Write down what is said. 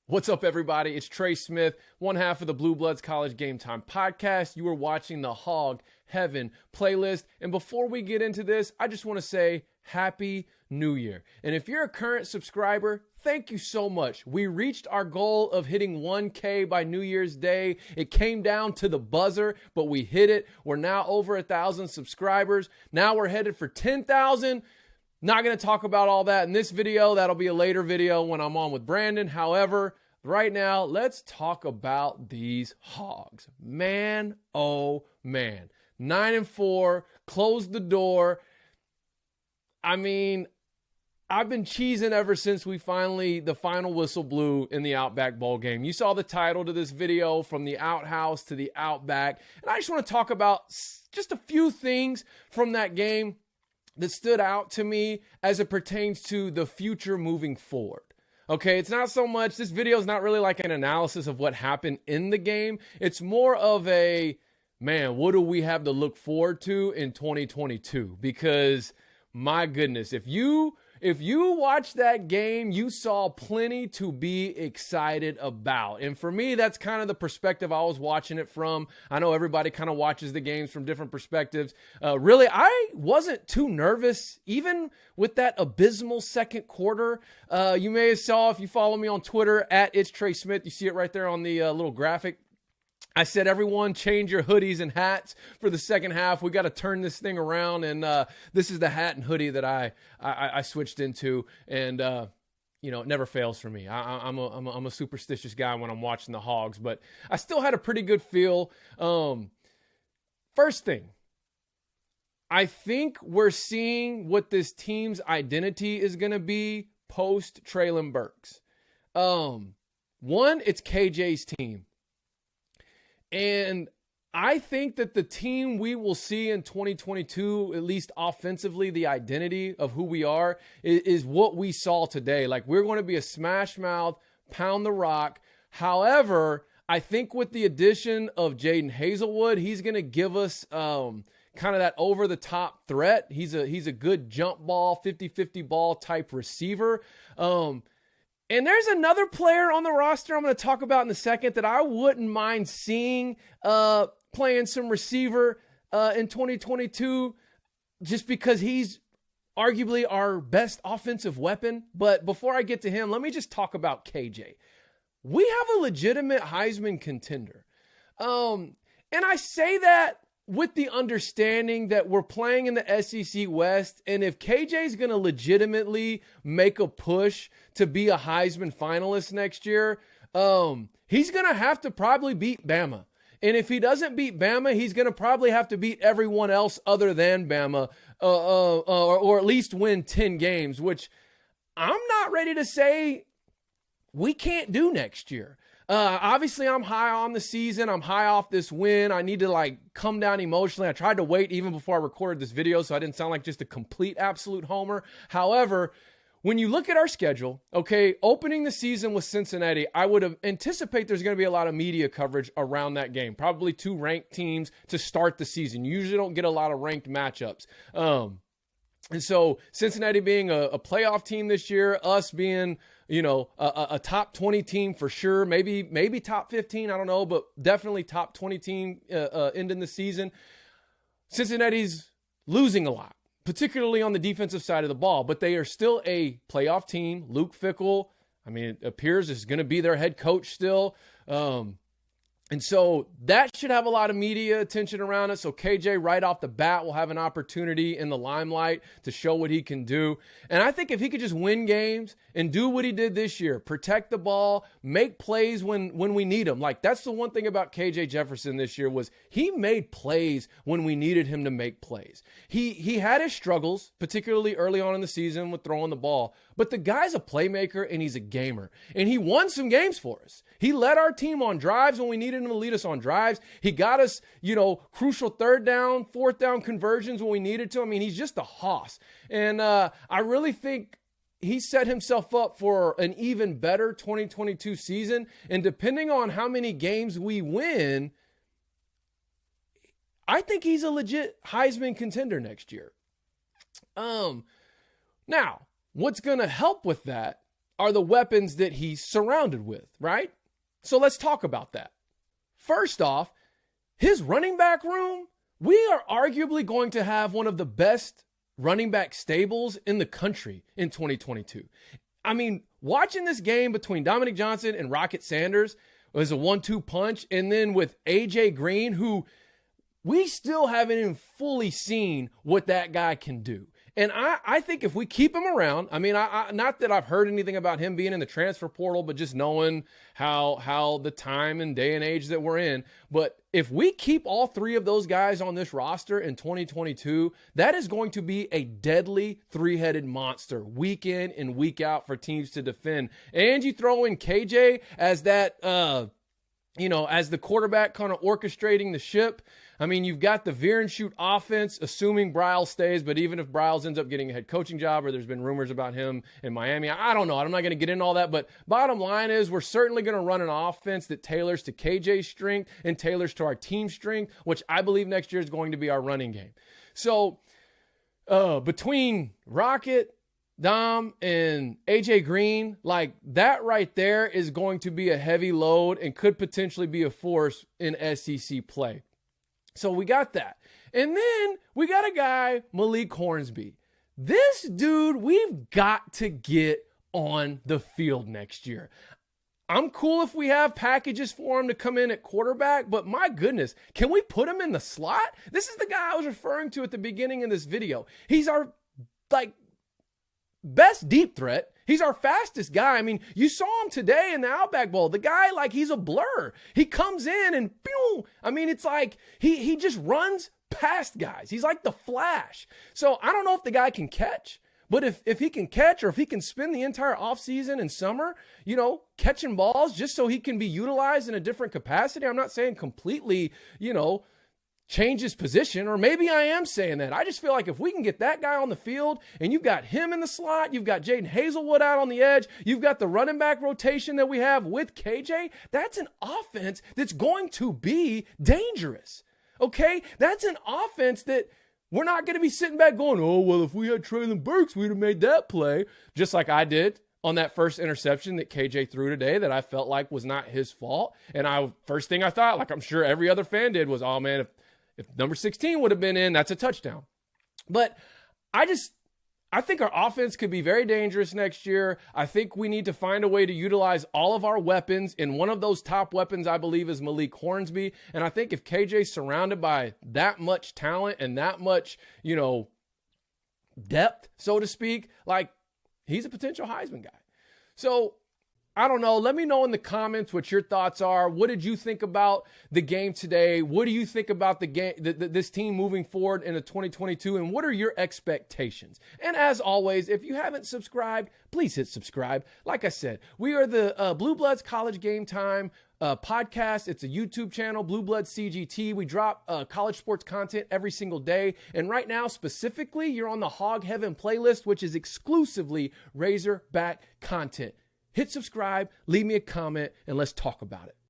What's up, everybody? It's Trey Smith, one half of the Blue Bloods College Game Time podcast. You are watching the Hog Heaven playlist. And before we get into this, I just want to say Happy New Year. And if you're a current subscriber, thank you so much. We reached our goal of hitting 1K by New Year's Day. It came down to the buzzer, but we hit it. We're now over 1,000 subscribers. Now we're headed for 10,000. Not going to talk about all that in this video. That'll be a later video when I'm on with Brandon. However, right now, let's talk about these Hogs. Man, oh man. 9-4, closed the door. I mean, I've been cheesing ever since the final whistle blew in the Outback Bowl game. You saw the title to this video, From the Outhouse to the Outback. And I just want to talk about just a few things from that game that stood out to me as it pertains to the future moving forward. Okay, it's not so much, this video is not really like an analysis of what happened in the game. It's more of a, man, what do we have to look forward to in 2022? Because, my goodness, if you watched that game, you saw plenty to be excited about. And for me, that's kind of the perspective I was watching it from. I know everybody kind of watches the games from different perspectives. Really, I wasn't too nervous, even with that abysmal second quarter. You may have saw, if you follow me on Twitter, at It's Trey Smith, you see it right there on the little graphic. I said, everyone change your hoodies and hats for the second half. We got to turn this thing around. And this is the hat and hoodie that I switched into. And, it never fails for me. I'm a superstitious guy when I'm watching the Hogs. But I still had a pretty good feel. First thing, I think we're seeing what this team's identity is going to be post Treylon Burks. One, it's KJ's team. And I think that the team we will see in 2022, at least offensively, the identity of who we are, is what we saw today. Like, we're going to be a smash mouth, pound the rock. However, I think with the addition of Jaden Hazelwood, he's going to give us kind of that over-the-top threat. He's a good jump ball, 50-50 ball type receiver. And there's another player on the roster I'm going to talk about in a second that I wouldn't mind seeing playing some receiver in 2022 just because he's arguably our best offensive weapon. But before I get to him, let me just talk about KJ. We have a legitimate Heisman contender. And I say that with the understanding that we're playing in the SEC West, and if KJ's going to legitimately make a push to be a Heisman finalist next year, he's going to have to probably beat Bama. And if he doesn't beat Bama, he's going to probably have to beat everyone else other than Bama, or at least win 10 games, which I'm not ready to say we can't do next year. Obviously, I'm high on the season. I'm high off this win. I need to come down emotionally. I tried to wait even before I recorded this video so I didn't sound like just a complete absolute homer. However, when you look at our schedule, okay, opening the season with Cincinnati, I would have anticipate there's going to be a lot of media coverage around that game. Probably two ranked teams to start the season. You usually don't get a lot of ranked matchups. And so Cincinnati being a playoff team this year, us being, a top 20 team for sure, maybe top 15, I don't know, but definitely top 20 team ending the season. Cincinnati's losing a lot, particularly on the defensive side of the ball, but they are still a playoff team. Luke Fickell, it appears is going to be their head coach still. And so that should have a lot of media attention around it. So KJ right off the bat will have an opportunity in the limelight to show what he can do. And I think if he could just win games and do what he did this year, protect the ball, make plays when we need them. That's the one thing about KJ Jefferson this year was he made plays when we needed him to make plays. He had his struggles, particularly early on in the season with throwing the ball. But the guy's a playmaker and he's a gamer. And he won some games for us. He led our team on drives when we needed him to lead us on drives. He got us, crucial third down, fourth down conversions when we needed to. He's just a hoss. And I really think he set himself up for an even better 2022 season. And depending on how many games we win, I think he's a legit Heisman contender next year. Now, what's going to help with that, are the weapons that he's surrounded with, right? So let's talk about that. First off, his running back room, we are arguably going to have one of the best running back stables in the country in 2022. I mean, watching this game between Dominic Johnson and Rocket Sanders was a 1-2 punch. And then with A.J. Green, who we still haven't even fully seen what that guy can do. And I think if we keep him around, I mean, not that I've heard anything about him being in the transfer portal, but just knowing how the time and day and age that we're in. But if we keep all three of those guys on this roster in 2022, that is going to be a deadly three-headed monster week in and week out for teams to defend. And you throw in KJ as that, as the quarterback kind of orchestrating the ship. I mean, you've got the veer and shoot offense, assuming Bryles stays, but even if Bryles ends up getting a head coaching job, or there's been rumors about him in Miami, I don't know. I'm not going to get into all that, but bottom line is we're certainly going to run an offense that tailors to KJ's strength and tailors to our team strength, which I believe next year is going to be our running game. So between Rocket, Dom, and AJ Green, like that right there is going to be a heavy load and could potentially be a force in SEC play. So we got that. And then we got a guy, Malik Hornsby. This dude, we've got to get on the field next year. I'm cool if we have packages for him to come in at quarterback, but my goodness, can we put him in the slot? This is the guy I was referring to at the beginning of this video. He's our, best deep threat. He's our fastest guy. I mean, you saw him today in the Outback Bowl. The guy, he's a blur. He comes in and, pew! I mean, it's like he just runs past guys. He's like the Flash. So I don't know if the guy can catch, but if he can catch, or if he can spend the entire offseason and summer, catching balls just so he can be utilized in a different capacity. I'm not saying completely, change his position, or maybe I am saying that. I just feel like if we can get that guy on the field and you've got him in the slot, you've got Jaden Hazelwood out on the edge, you've got the running back rotation that we have with KJ, that's an offense that's going to be dangerous. Okay? That's an offense that we're not going to be sitting back going, oh, well, if we had Treylon Burks, we'd have made that play, just like I did on that first interception that KJ threw today that I felt like was not his fault. And first thing I thought, like I'm sure every other fan did, was, oh man, if number 16 would have been in, that's a touchdown. But I think our offense could be very dangerous next year. I think we need to find a way to utilize all of our weapons. And one of those top weapons, I believe, is Malik Hornsby. And I think if KJ's surrounded by that much talent and that much, depth, so to speak, he's a potential Heisman guy. So I don't know. Let me know in the comments what your thoughts are. What did you think about the game today? What do you think about the game, this team moving forward into 2022? And what are your expectations? And as always, if you haven't subscribed, please hit subscribe. Like I said, we are the Blue Bloods College Game Time podcast. It's a YouTube channel, Blue Bloods CGT. We drop college sports content every single day. And right now, specifically, you're on the Hog Heaven playlist, which is exclusively Razorback content. Hit subscribe, leave me a comment, and let's talk about it.